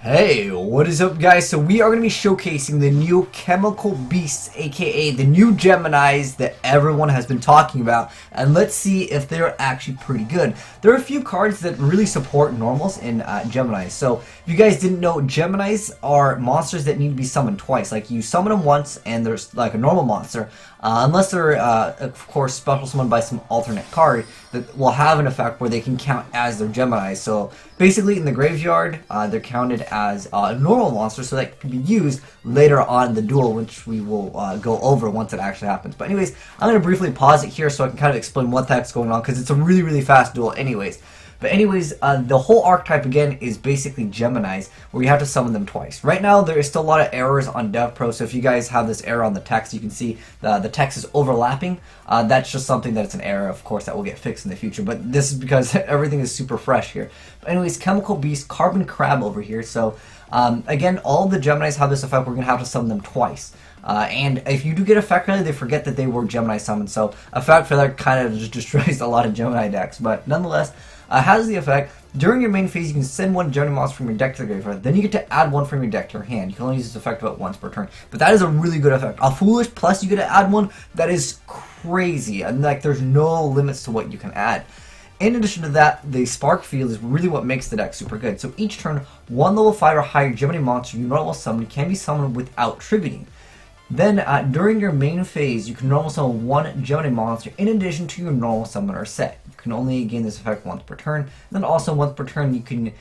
Hey, what is up guys? So we are going to be showcasing the new Chemical Beasts, aka the new Geminis that everyone has been talking about, and let's see if they're actually pretty good. There are a few cards that really support normals in Geminis. So if you guys didn't know, Geminis are monsters that need to be summoned twice. Like you summon them once and there's like a normal monster, unless they're of course special summoned by some alternate card that will have an effect where they can count as their Geminis. So basically in the graveyard they're counted as a normal monster, so that can be used later on in the duel, which we will go over once it actually happens. But anyways, I'm going to briefly pause it here so I can kind of explain what the heck's going on, because it's a really fast duel anyways. But anyways, the whole archetype again is basically Geminis, where you have to summon them twice. Right now, there is still a lot of errors on DevPro, so if you guys have this error on the text, you can see the text is overlapping. That's just something that it's an error, of course, that will get fixed in the future. But this is because everything is super fresh here. But anyways, Chemical Beast, Carbon Crab over here. So again, all the Geminis have this effect. We're going to have to summon them twice. And if you do get effect failure, they forget that they were Gemini summoned. So effect failure kind of just destroys a lot of Gemini decks. But nonetheless, has the effect, during your main phase you can send one Gemini monster from your deck to the graveyard, then you get to add one from your deck to your hand. You can only use this effect about once per turn, but that is a really good effect. A Foolish plus you get to add one, that is crazy, and like there's no limits to what you can add. In addition to that, the Spark Field is really what makes the deck super good. So each turn, one level 5 or higher Gemini monster you normal summon can be summoned without tributing. Then, during your main phase, you can normal summon one Gemini monster in addition to your normal summoner set. You can only gain this effect once per turn. Then also once per turn, you can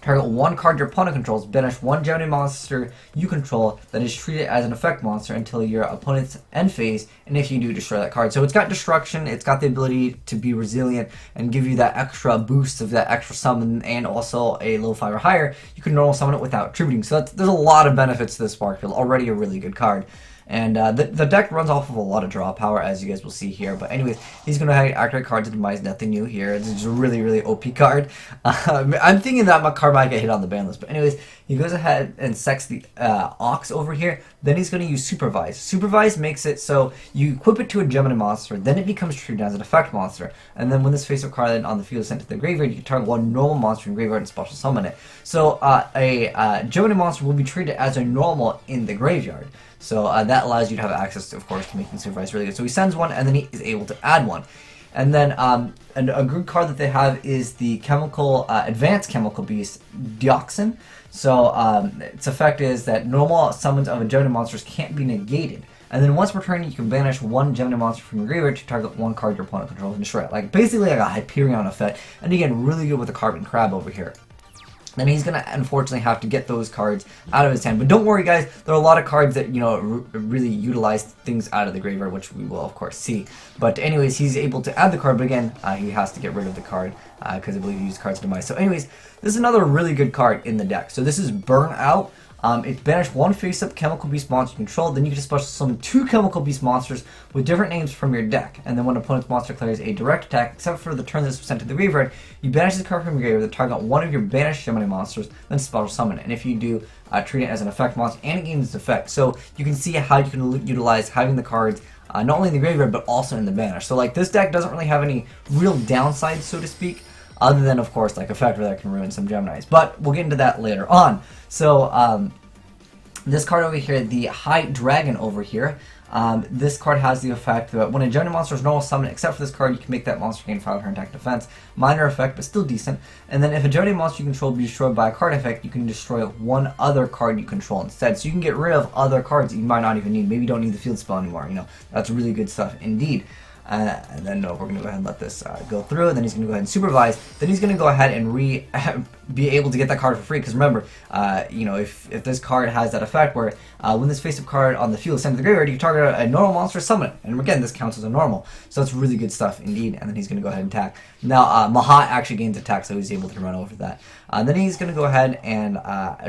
target one card your opponent controls, banish one Gemini monster you control that is treated as an effect monster until your opponent's end phase, and if you do, destroy that card. So it's got destruction, it's got the ability to be resilient and give you that extra boost of that extra summon, and also a level 5 or higher. You can normal summon it without tributing. So there's a lot of benefits to this Spark Field, already a really good card. And the deck runs off of a lot of draw power, as you guys will see here. But anyways, he's going to activate cards to demise. Nothing new here. It's just a really OP card. I'm thinking that my card might get hit on the ban list. But anyways, he goes ahead and sets the Ox over here. Then he's going to use Supervise. Supervise makes it so you equip it to a Gemini monster. Then it becomes treated as an effect monster. And then when this face-up card on the field is sent to the graveyard, you can target one normal monster in the graveyard and special summon it. So a Gemini monster will be treated as a normal in the graveyard. So that allows you to have access, of course, to making Supervise really good. So he sends one, and then he is able to add one. And then a good card that they have is the Advanced Chemical Beast, Dioxin. So its effect is that normal summons of a Gemini monsters can't be negated. And then once per turn, you can banish one Gemini monster from your graveyard to target one card your opponent controls and destroy it. Like basically like a Hyperion effect. And again, really good with the Carbon Crab over here. Then he's going to unfortunately have to get those cards out of his hand. But don't worry guys, there are a lot of cards that, you know, really utilize things out of the graveyard, which we will of course see. But anyways, he's able to add the card, but again, he has to get rid of the card because I believe he used cards to demise. So anyways, this is another really good card in the deck. So this is Burnout. It's banish one face-up Chemical Beast monster you control, then you can just special summon two Chemical Beast monsters with different names from your deck. And then when opponent's monster declares a direct attack, except for the turn this was sent to the graveyard, you banish the card from your graveyard to target one of your banished Gemini monsters, then special summon it. And if you do, treat it as an effect monster and it gains its effect. So you can see how you can utilize having the cards not only in the graveyard but also in the banish. So like this deck doesn't really have any real downsides, so to speak. Other than, of course, like a factor that can ruin some Geminis. But we'll get into that later on. So, this card over here, the High Dragon over here, this card has the effect that when a Gemini monster is normal summon, except for this card, you can make that monster gain 5 turn attack defense. Minor effect, but still decent. And then if a Gemini monster you control be destroyed by a card effect, you can destroy one other card you control instead. So you can get rid of other cards that you might not even need. Maybe you don't need the field spell anymore, you know. That's really good stuff indeed. And then we're going to go ahead and let this go through. Then he's going to go ahead and Supervise. Then he's going to go ahead and be able to get that card for free. Because remember, you know, if this card has that effect where when this face-up card on the field is sent to the graveyard, you target a normal monster, summon it. And again, this counts as a normal. So that's really good stuff indeed. And then he's going to go ahead and attack. Now, Mahat actually gains attack, so he's able to run over that. Then he's going to go ahead and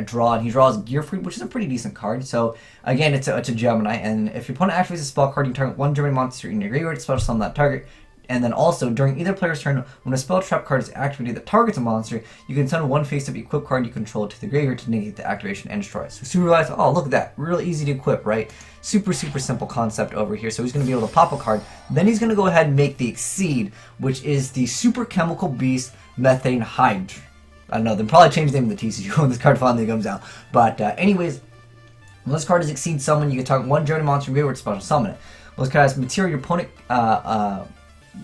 draw. And he draws Gear Freak, which is a pretty decent card. So again, it's a Gemini. And if your opponent activates a spell card, you can target one Gemini monster in your graveyard to special summon that target. And then also, during either player's turn, when a spell trap card is activated that targets a monster, you can send one face-up equip card you control to the graveyard to negate the activation and destroy it. So Supervise, oh look at that, real easy to equip, right? Super simple concept over here. So he's going to be able to pop a card. Then he's going to go ahead and make the Exceed, which is the Super Chemical Beast Methane I don't know, they'll probably change the name of the TCG when this card finally comes out. But anyways, when this card is Exceed Summon, you can target one Journey monster and graveyard special summon it. When this card has material,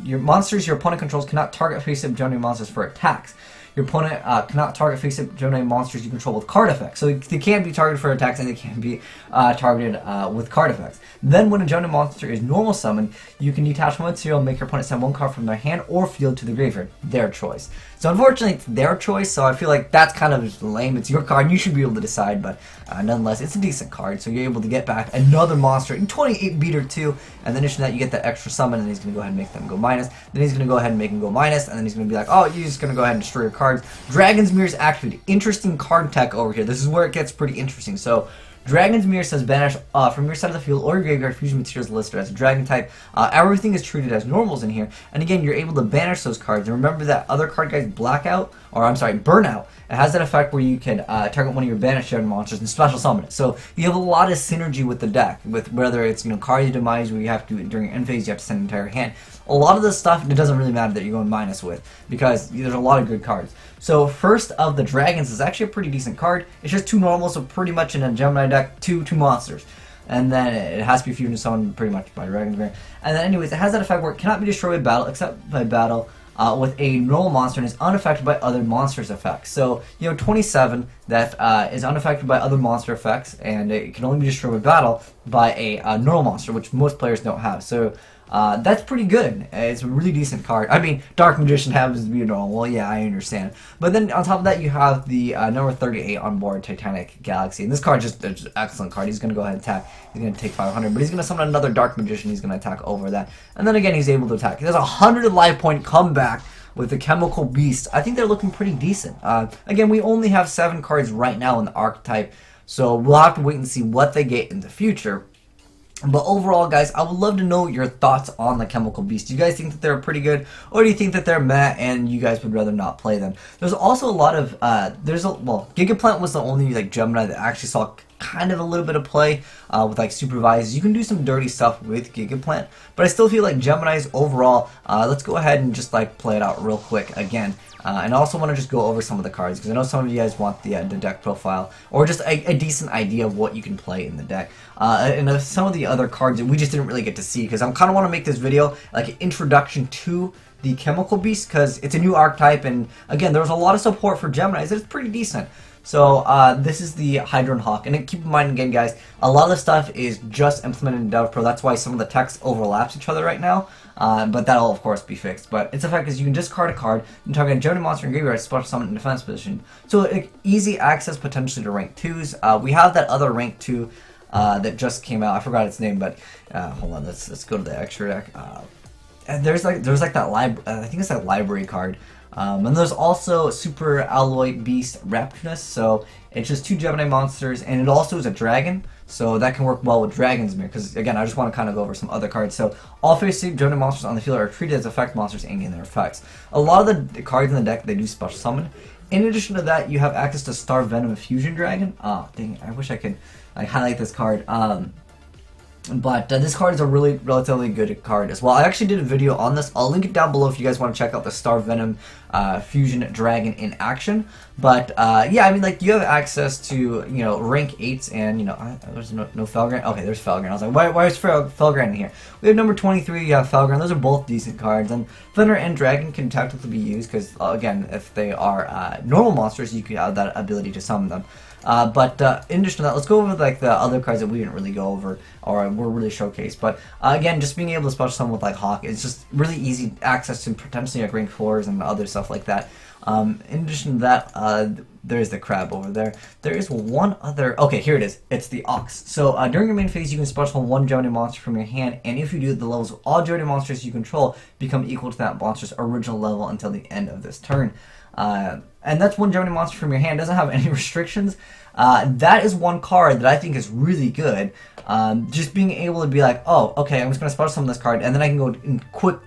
your monsters your opponent controls cannot target face-up Journey monsters for attacks. Your opponent cannot target face-up Journey monsters you control with card effects. So they can be targeted for attacks and they can be targeted with card effects. Then when a Journey monster is normal summoned, you can detach one material and make your opponent send one card from their hand or field to the graveyard. Their choice. So unfortunately, it's their choice, so I feel like that's kind of lame. It's your card, and you should be able to decide, but nonetheless, it's a decent card, so you're able to get back another monster in 28 beater too, and then in addition to that, you get that extra summon, and he's going to go ahead and make them go minus, then he's going to go ahead and make them go minus, and then he's going to be like, oh, you're just going to go ahead and destroy your cards. Dragon's Mirror's activated. Interesting card tech over here. This is where it gets pretty interesting. So, Dragon's Mirror says banish from your side of the field or your graveyard fusion materials listed as a dragon type. Everything is treated as normals in here. And again, you're able to banish those cards. And remember that other card guy's Blackout, or I'm sorry, Burnout. It has that effect where you can target one of your banished monsters and special summon it. So you have a lot of synergy with the deck, with whether it's card demise where you have to during end phase you have to send an entire hand. A lot of this stuff it doesn't really matter that you're going minus with because there's a lot of good cards. So first of the dragons is actually a pretty decent card. It's just two normals, so pretty much in a Gemini deck, two monsters. And then it has to be fusion summoned pretty much by Dragon's Mirror. And then anyways, it has that effect where it cannot be destroyed by battle except by battle with a normal monster and is unaffected by other monsters' effects. So, 27 that is unaffected by other monster effects, and it can only be destroyed by battle by a normal monster, which most players don't have. So, that's pretty good. It's a really decent card. I mean, Dark Magician happens to be a normal. Well, yeah, I understand. But then on top of that, you have the number 38 on board, Titanic Galaxy. And this card is just an excellent card. He's going to go ahead and attack. He's going to take 500, but he's going to summon another Dark Magician. He's going to attack over that. And then again, he's able to attack. He has a 100 life point comeback with the Chemical Beast. I think they're looking pretty decent. Again, we only have 7 cards right now in the archetype, so we'll have to wait and see what they get in the future. But overall, guys, I would love to know your thoughts on the Chemical Beast. Do you guys think that they're pretty good, or do you think that they're meh and you guys would rather not play them? There's also a lot of, Gigaplant was the only Gemini that actually saw kind of a little bit of play with supervised. You can do some dirty stuff with Gigaplant, but I still feel like Gemini's overall, let's go ahead and just play it out real quick again. And I also want to just go over some of the cards because I know some of you guys want the deck profile or just a decent idea of what you can play in the deck. And some of the other cards that we just didn't really get to see because I kind of want to make this video like an introduction to the Chemical Beast because it's a new archetype, and again, there's a lot of support for Geminis. It's pretty decent. So this is the Hydra and Hawk, and keep in mind again, guys, a lot of the stuff is just implemented in DevPro. That's why some of the text overlaps each other right now, but that'll of course be fixed. But its effect is you can discard a card and target a Gemini monster in graveyard, special summon in defense position. So easy access potentially to rank 2s. We have that other rank 2 that just came out. I forgot its name, but hold on, let's go to the extra deck. And there's that I think it's that library card. And there's also Super Alloy Beast Rapturous, so it's just 2 Gemini monsters, and it also is a dragon, so that can work well with Dragon's Mirror, because again, I just want to kind of go over some other cards. So all face-up Gemini monsters on the field are treated as effect monsters and gain their effects. A lot of the cards in the deck, they do special summon. In addition to that, you have access to Star Venom Fusion Dragon. Oh, dang, I wish I could highlight this card. But this card is a really relatively good card as well. I actually did a video on this. I'll link it down below if you guys want to check out the Star Venom Fusion Dragon in action. But yeah, I mean, you have access to rank 8s, and there's no Felgrand. Okay, there's Felgrand. I was like, why is Felgrand in here? We have number 23. You have Felgrand. Those are both decent cards, and Thunder and Dragon can technically be used because again, if they are normal monsters, you can have that ability to summon them. But in addition to that, let's go over the other cards that we didn't really go over or were really showcased. But again, just being able to special summon with Hawk is just really easy access to potentially rank 4s and other stuff like that. In addition to that, there's the crab over there. There is one other. Okay, here it is. It's the Ox. So during your main phase, you can special summon 1 Gemini monster from your hand, and if you do, the levels of all Gemini monsters you control become equal to that monster's original level until the end of this turn. And that's 1 Gemini monster from your hand. Doesn't have any restrictions. That is one card that I think is really good. Just being able to be like, oh, okay, I'm just going to special summon this card, and then I can go in quick,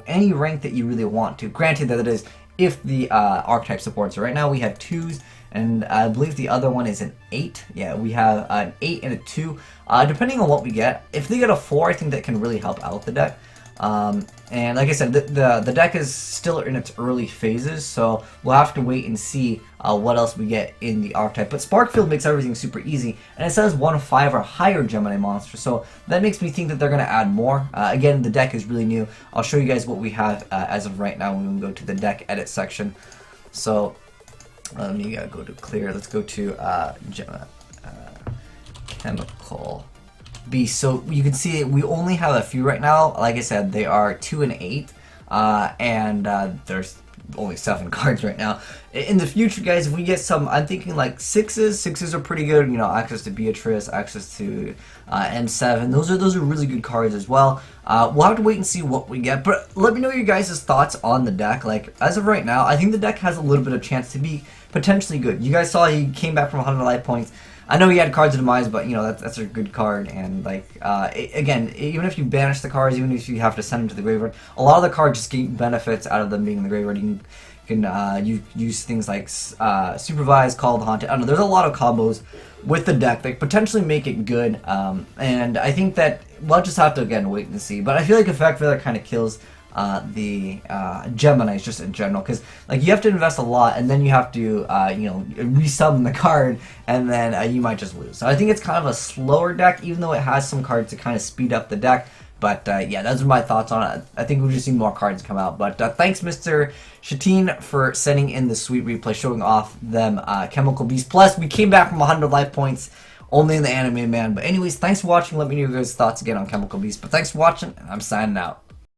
any rank that you really want to. Granted that it is if the archetype supports it. Right now we have 2s, and I believe the other one is an 8. Yeah, we have an 8 and a 2. Depending on what we get, if they get a 4, I think that can really help out the deck. And like I said, the deck is still in its early phases, so we'll have to wait and see what else we get in the archetype. But Sparkfield makes everything super easy, and it says 1 of 5 or higher Gemini monsters, so that makes me think that they're going to add more. Again, the deck is really new. I'll show you guys what we have as of right now when we go to the deck edit section. So let me go to clear. Let's go to Chemical Beast. So you can see we only have a few right now. Like I said, they are 2 and 8, and there's only 7 cards right now. In the future, guys, if we get some, I'm thinking like 6s are pretty good. You know, access to Beatrice, access to M7. Those are really good cards as well. We'll have to wait and see what we get. But let me know your guys' thoughts on the deck. Like, as of right now, I think the deck has a little bit of chance to be potentially good. You guys saw he came back from 100 life points. I know he had Cards of Demise, but you know that's a good card, and like again, even if you banish the cards, even if you have to send them to the graveyard, a lot of the cards just gain benefits out of them being in the graveyard. You can use things like Supervise, Call the Haunted. I don't know. There's a lot of combos with the deck that potentially make it good, and I think that we'll just have to again wait and see. But I feel like Effect Veiler kind of kills the Geminis just in general, because like you have to invest a lot and then you have to you know, resummon the card, and then you might just lose. So I think it's kind of a slower deck, even though it has some cards to kind of speed up the deck. But yeah, those are my thoughts on it. I think we just need more cards come out. But thanks, Mr. Shatine, for sending in the sweet replay showing off them Chemical Beast. Plus, we came back from 100 life points only in the anime, man. But anyways, thanks for watching. Let me know your guys' thoughts again on Chemical Beast. But thanks for watching, and I'm signing out.